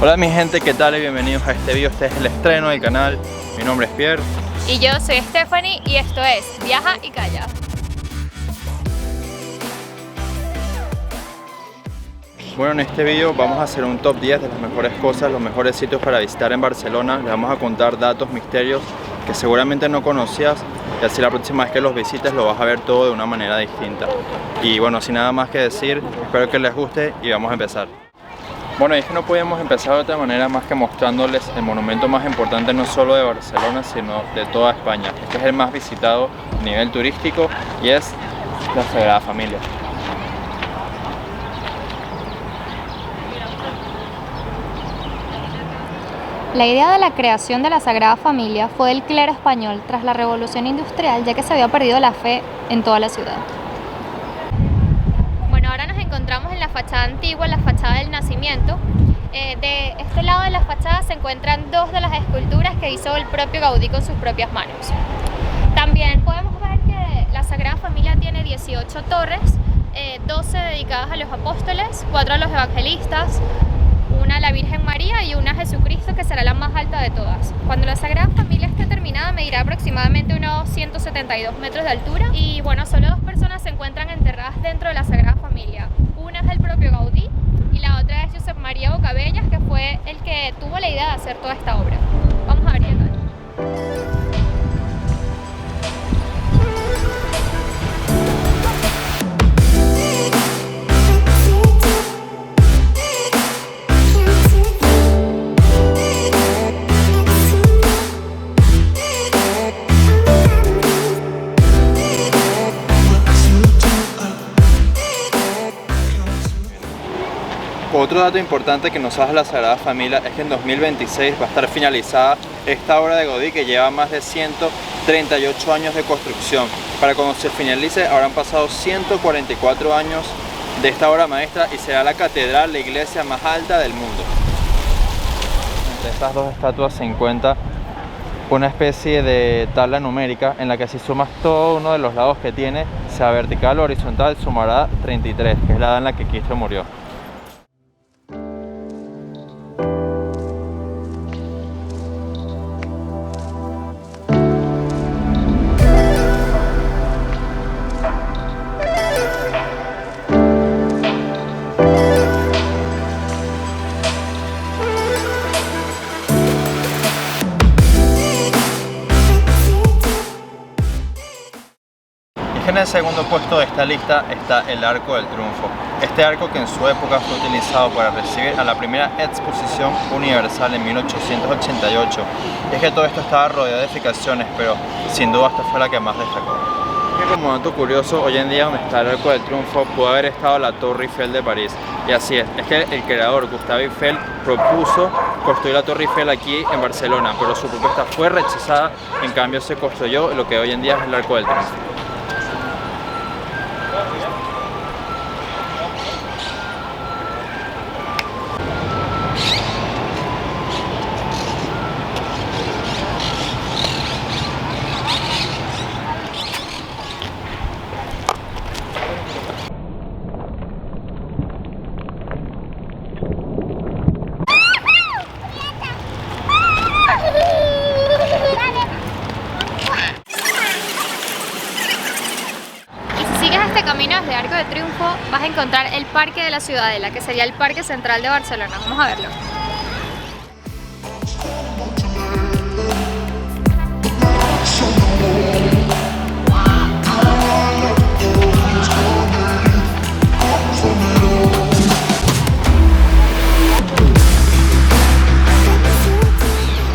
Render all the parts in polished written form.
Hola mi gente, ¿qué tal? Y bienvenidos a este video. Este es el estreno del canal. Mi nombre es Pierre. Y yo soy Stephanie y esto es Viaja y Calla. Bueno, en este video vamos a hacer un top 10 de las mejores cosas, los mejores sitios para visitar en Barcelona. Les vamos a contar datos, misterios que seguramente no conocías, y así la próxima vez que los visites lo vas a ver todo de una manera distinta. Y bueno, sin nada más que decir, espero que les guste y vamos a empezar. Bueno, y es que no podíamos empezar de otra manera más que mostrándoles el monumento más importante no solo de Barcelona, sino de toda España. Este es el más visitado a nivel turístico y es la Sagrada Familia. La idea de la creación de la Sagrada Familia fue del clero español tras la Revolución Industrial, ya que se había perdido la fe en toda la ciudad. Bueno, ahora nos encontramos en la fachada antigua, en la fachada del Nacimiento. De este lado de la fachada se encuentran dos de las esculturas que hizo el propio Gaudí con sus propias manos. También podemos ver que la Sagrada Familia tiene 18 torres, 12 dedicadas a los apóstoles, 4 a los evangelistas, una a la Virgen María y una a Jesucristo, que será la más alta de todas. Cuando la Sagrada Familia esté terminada medirá aproximadamente unos 172 metros de altura y bueno, solo dos personas se encuentran enterradas dentro de la Sagrada Familia. Una es el propio Gaudí y la otra es Josep María Bocabellas, que fue el que tuvo la idea de hacer toda esta obra. Vamos a ver qué tal. Otro dato importante que nos da la Sagrada Familia es que en 2026 va a estar finalizada esta obra de Gaudí, que lleva más de 138 años de construcción. Para cuando se finalice habrán pasado 144 años de esta obra maestra y será la catedral, la iglesia más alta del mundo. Entre estas dos estatuas se encuentra una especie de tabla numérica en la que si sumas todo uno de los lados que tiene, sea vertical o horizontal, sumará 33, que es la edad en la que Cristo murió. En el segundo puesto de esta lista está el Arco del Triunfo. Este arco, que en su época fue utilizado para recibir a la primera exposición universal en 1888. Y es que todo esto estaba rodeado de edificaciones, pero sin duda esta fue la que más destacó. Y como dato curioso, hoy en día donde está el Arco del Triunfo pudo haber estado la Torre Eiffel de París. Y así es que el creador Gustave Eiffel propuso construir la Torre Eiffel aquí en Barcelona, pero su propuesta fue rechazada. En cambio se construyó lo que hoy en día es el Arco del Triunfo. Este camino desde Arco de Triunfo vas a encontrar el Parque de la Ciudadela, que sería el Parque Central de Barcelona. Vamos a verlo.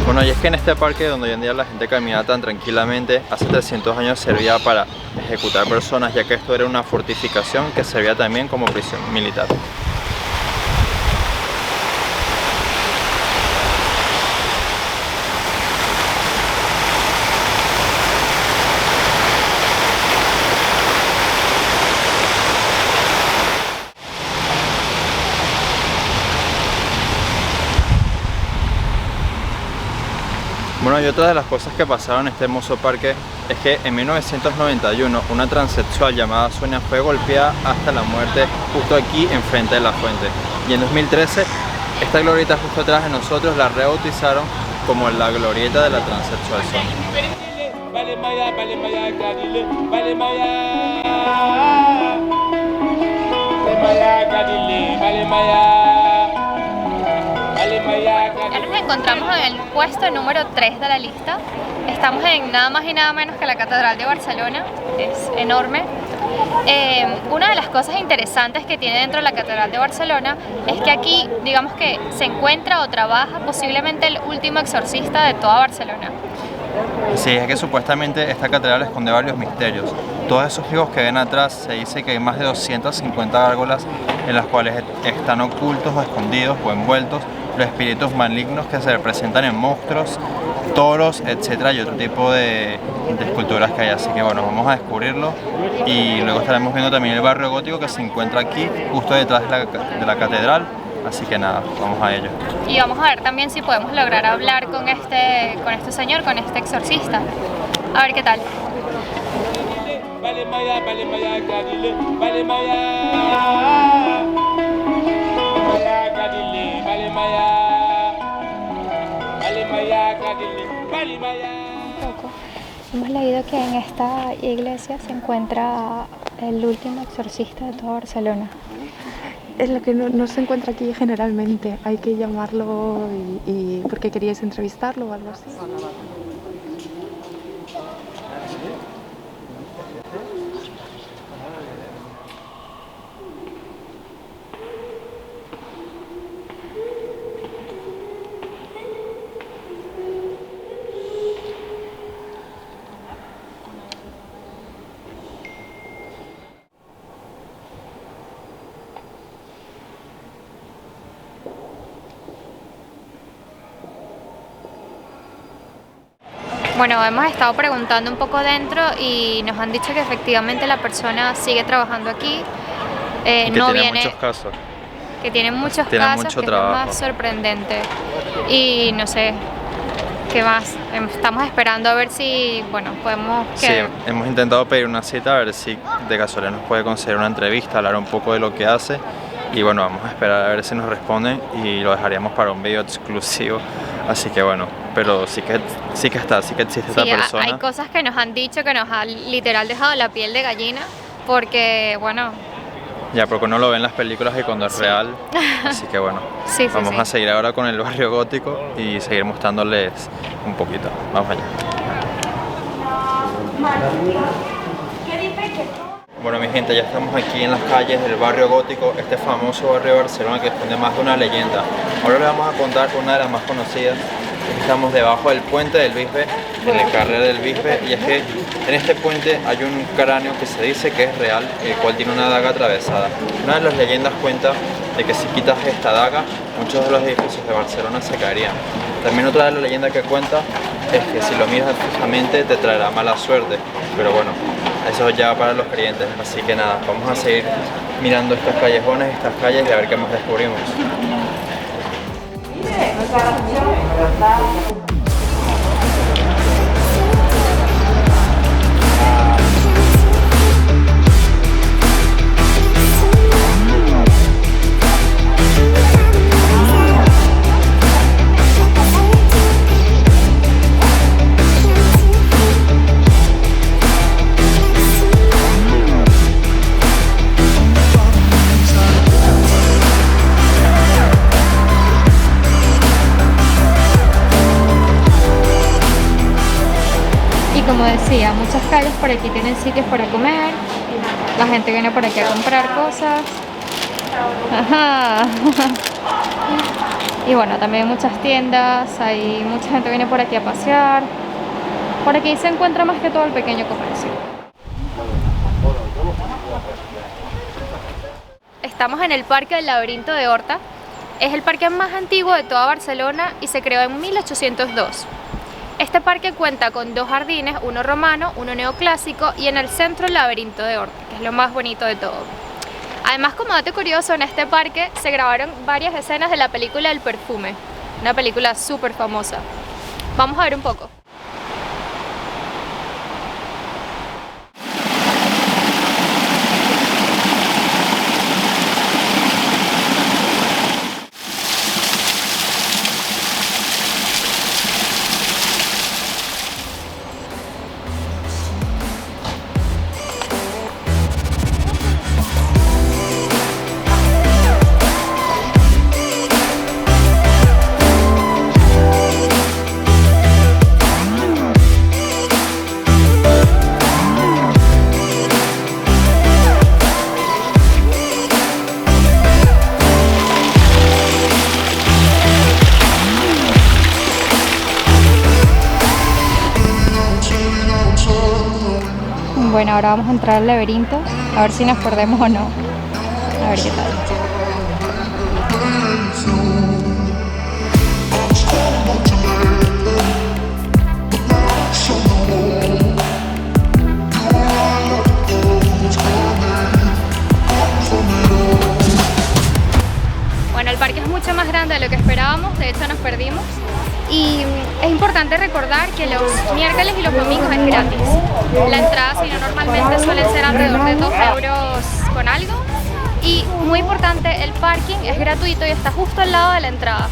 Bueno, y es que en este parque, donde hoy en día la gente camina tan tranquilamente, hace 300 años servía para ejecutar personas, ya que esto era una fortificación que servía también como prisión militar. Bueno, y otra de las cosas que pasaron en este hermoso parque es que en 1991 una transexual llamada Sonia fue golpeada hasta la muerte justo aquí enfrente de la fuente. Y en 2013 Esta glorieta justo atrás de nosotros la rebautizaron como la glorieta de la transexual zona. Vale Maya, Gadile, vale Maya. Vale Maya, Gadile, vale Maya. Vale Maya, Gadile. Ahora nos encontramos en el puesto número 3 de la lista. Estamos en nada más y nada menos que la Catedral de Barcelona. Es enorme. Una de las cosas interesantes que tiene dentro de la Catedral de Barcelona es que aquí, digamos que se encuentra o trabaja posiblemente el último exorcista de toda Barcelona. Sí, es que supuestamente esta catedral esconde varios misterios. Todos esos libros que ven atrás, se dice que hay más de 250 gárgolas en las cuales están ocultos o escondidos o envueltos los espíritus malignos que se representan en monstruos, toros, etcétera, y otro tipo de esculturas que hay. Así que bueno, vamos a descubrirlo y luego estaremos viendo también el barrio gótico que se encuentra aquí, justo detrás de la catedral. Así que nada, vamos a ello. Y vamos a ver también si podemos lograr hablar con este señor, con este exorcista. A ver qué tal. Vale Maya, Gadile, vale Maya. Maya, Gadile, vale Maya. Vale Maya, Gadile, vale Maya. Hemos leído que en esta iglesia se encuentra el último exorcista de toda Barcelona. Es lo que no se encuentra aquí generalmente. Hay que llamarlo y porque queríais entrevistarlo o algo así. Bueno, hemos estado preguntando un poco dentro y nos han dicho que efectivamente la persona sigue trabajando aquí. Y que no tiene viene, muchos casos. que tiene muchos Tiene casos, mucho que trabajo. es lo más sorprendente. Y no sé, ¿qué más? Estamos esperando a ver si, bueno, podemos... Sí, hemos intentado pedir una cita a ver si de casualidad nos puede conseguir una entrevista, hablar un poco de lo que hace. Y bueno, vamos a esperar a ver si nos responden y lo dejaríamos para un video exclusivo. Así que bueno, pero sí que existe esta persona. Hay cosas que nos han dicho que nos han literal dejado la piel de gallina porque, bueno... Ya, porque uno lo ve en las películas y cuando es real. Así que bueno, vamos a seguir ahora con el barrio gótico y seguir mostrándoles un poquito. Vamos allá. Bueno, mi gente, ya estamos aquí en las calles del barrio gótico, este famoso barrio de Barcelona que esconde más de una leyenda. Ahora les vamos a contar una de las más conocidas. Estamos debajo del puente del Bisbe, en el carrer del Bisbe, y es que en este puente hay un cráneo que se dice que es real, el cual tiene una daga atravesada. Una de las leyendas cuenta de que si quitas esta daga, muchos de los edificios de Barcelona se caerían. También otra de las leyendas que cuenta es que si lo miras fijamente te traerá mala suerte, pero bueno, eso ya para los creyentes. Así que nada, vamos a seguir mirando estas callejones, estas calles y a ver qué más descubrimos. Como decía, muchas calles por aquí tienen sitios para comer, la gente viene por aquí a comprar cosas. Ajá. Y bueno, también muchas tiendas, hay mucha gente que viene por aquí a pasear. Por aquí se encuentra más que todo el pequeño comercio. Estamos en el Parque del Laberinto de Horta. Es el parque más antiguo de toda Barcelona y se creó en 1802. Este parque cuenta con dos jardines, uno romano, uno neoclásico y en el centro el laberinto de Horta, que es lo más bonito de todo. Además, como dato curioso, en este parque se grabaron varias escenas de la película El Perfume, una película súper famosa. Vamos a ver un poco. Bueno, ahora vamos a entrar al laberinto, a ver si nos perdemos o no. A ver qué tal. Bueno, el parque es mucho más grande de lo que esperábamos, de hecho nos perdimos. Y es importante recordar que los miércoles y los domingos es gratis. La entrada, si no, normalmente suele ser alrededor de 2 euros con algo. Y muy importante, el parking es gratuito y está justo al lado de la entrada,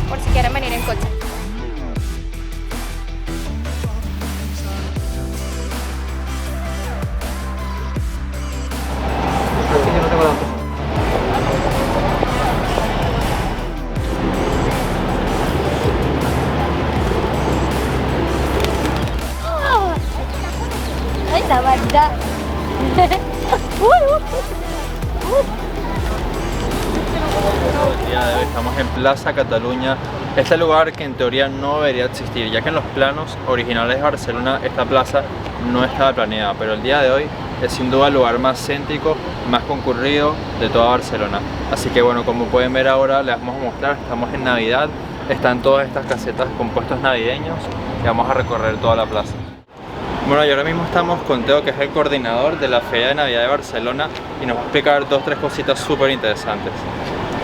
por si quieren venir en coche. ¡Ay, la verdad! El día de hoy estamos en Plaza Cataluña, este lugar que en teoría no debería existir, ya que en los planos originales de Barcelona esta plaza no estaba planeada, pero el día de hoy es sin duda el lugar más céntrico, más concurrido de toda Barcelona. Así que bueno, como pueden ver ahora, les vamos a mostrar, estamos en Navidad, están todas estas casetas con puestos navideños y vamos a recorrer toda la plaza. Bueno, y ahora mismo estamos con Teo, que es el coordinador de la Feria de Navidad de Barcelona, y nos va a explicar 2 o 3 cositas súper interesantes.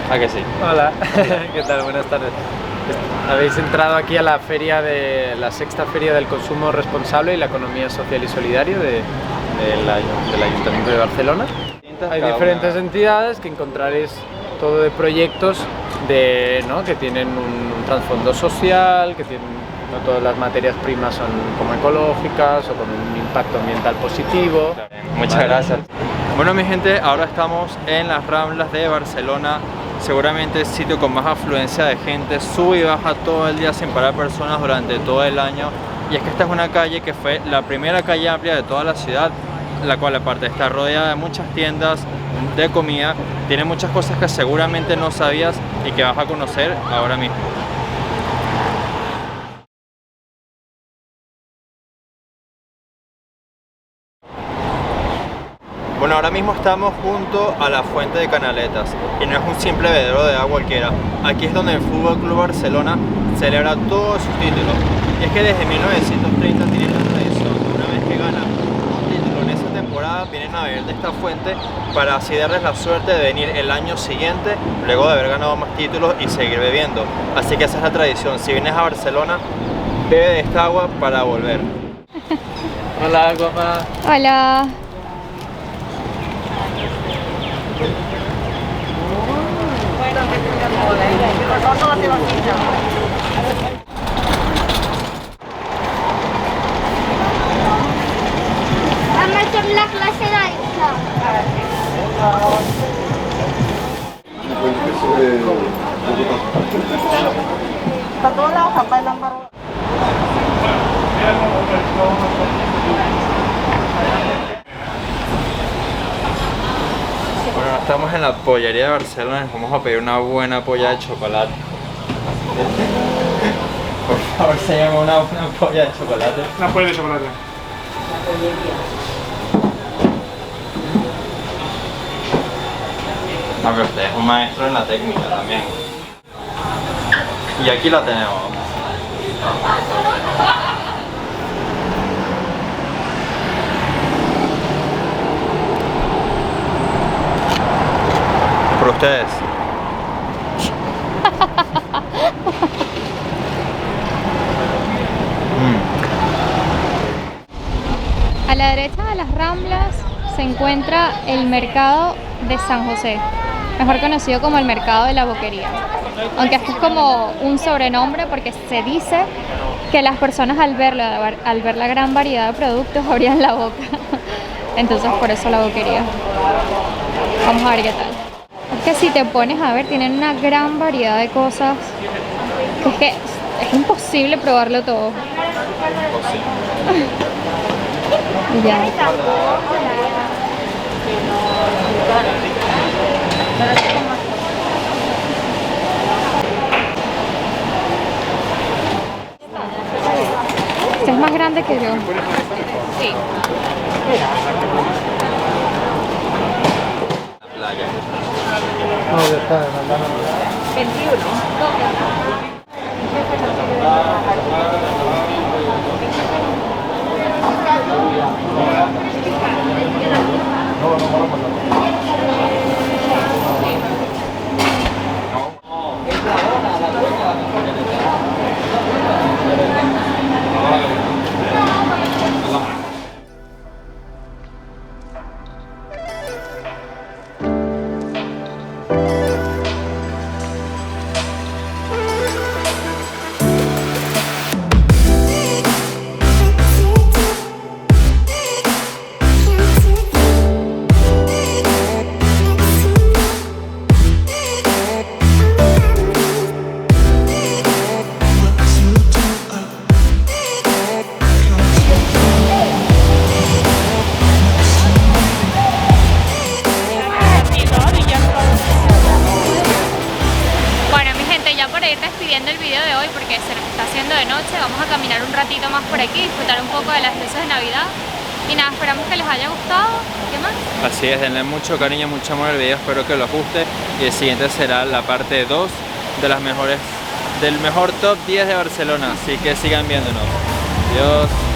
¿A que sí? Hola, ¿qué tal? Buenas tardes. Habéis entrado aquí a la feria de la 6ª Feria del Consumo Responsable y la Economía Social y Solidario del Ayuntamiento de Barcelona. Hay diferentes entidades que encontraréis todo de proyectos que tienen un trasfondo social, que tienen, no todas las materias primas son como ecológicas o con un impacto ambiental positivo. Muchas gracias. Bueno, mi gente, ahora estamos en las Ramblas de Barcelona, seguramente el sitio con más afluencia de gente, sube y baja todo el día sin parar personas durante todo el año. Y es que esta es una calle que fue la primera calle amplia de toda la ciudad, la cual aparte está rodeada de muchas tiendas de comida, tiene muchas cosas que seguramente no sabías y que vas a conocer ahora mismo. Bueno, ahora mismo estamos junto a la fuente de Canaletas y no es un simple bebedero de agua cualquiera. Aquí es donde el Fútbol Club Barcelona celebra todos sus títulos. Y es que desde 1930 tienen la tradición de una vez que ganan un título en esa temporada, vienen a beber de esta fuente para así darles la suerte de venir el año siguiente, luego de haber ganado más títulos, y seguir bebiendo. Así que esa es la tradición. Si vienes a Barcelona, bebe de esta agua para volver. Hola, guapa. Hola. La clase d'Aisha. Bueno, estamos en la pollería de Barcelona, nos vamos a pedir una buena polla de chocolate. Por favor, se llama una polla de chocolate. Una polla de chocolate. No, pero usted es un maestro en la técnica también. Y aquí la tenemos. Por ustedes. A la derecha de las Ramblas se encuentra el mercado de San José, mejor conocido como el mercado de la boquería. Aunque esto es como un sobrenombre porque se dice que las personas al ver la gran variedad de productos abrían la boca. Entonces por eso la boquería. Vamos a ver qué tal. Es que si te pones a ver, tienen una gran variedad de cosas que es imposible probarlo todo. Ya. Este es más grande que yo. Sí. La playa. No, ya está, 21. Despidiendo el video de hoy porque se nos está haciendo de noche, vamos a caminar un ratito más por aquí, disfrutar un poco de las luces de Navidad y nada, esperamos que les haya gustado. ¿Qué más? Así es, denle mucho cariño, mucho amor al video, espero que los guste y el siguiente será la parte 2 de las mejores, del mejor top 10 de Barcelona, así que sigan viéndonos. Adiós.